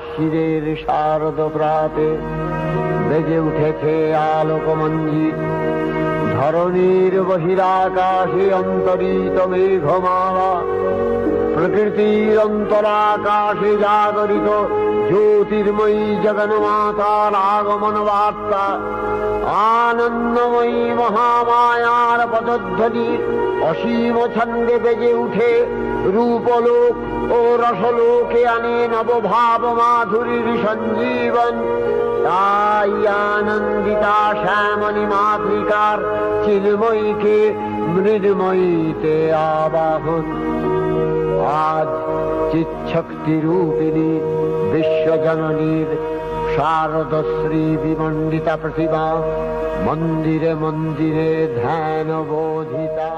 শিরের শারদ প্রাতে বেজে উঠেছে আলোকমঞ্জিত, ধরণীর বহিরাকাশে অন্তরিত মেঘমালা, প্রকৃতির অন্তরাকাশে জাগরিত জ্যোতির্ময়ী জগন্মাতার আগমন বার্তা, আনন্দময়ী মহামায়ার পদধ্বনি অসীম ছন্দে বেজে উঠে রূপলোক ও রসলোকে আনে নবভাব মাধুরীর সঞ্জীবন। তাই আনন্দিতা শ্যামণী মাতৃকার চিন্ময়ীকে মৃন্ময়ীতে আবাহন। আজ চিৎশক্তি রূপিণী বিশ্বজননীর শারদশ্রী বিমণ্ডিতা প্রতিমা মন্দিরে মন্দিরে ধ্যান বোধিতা।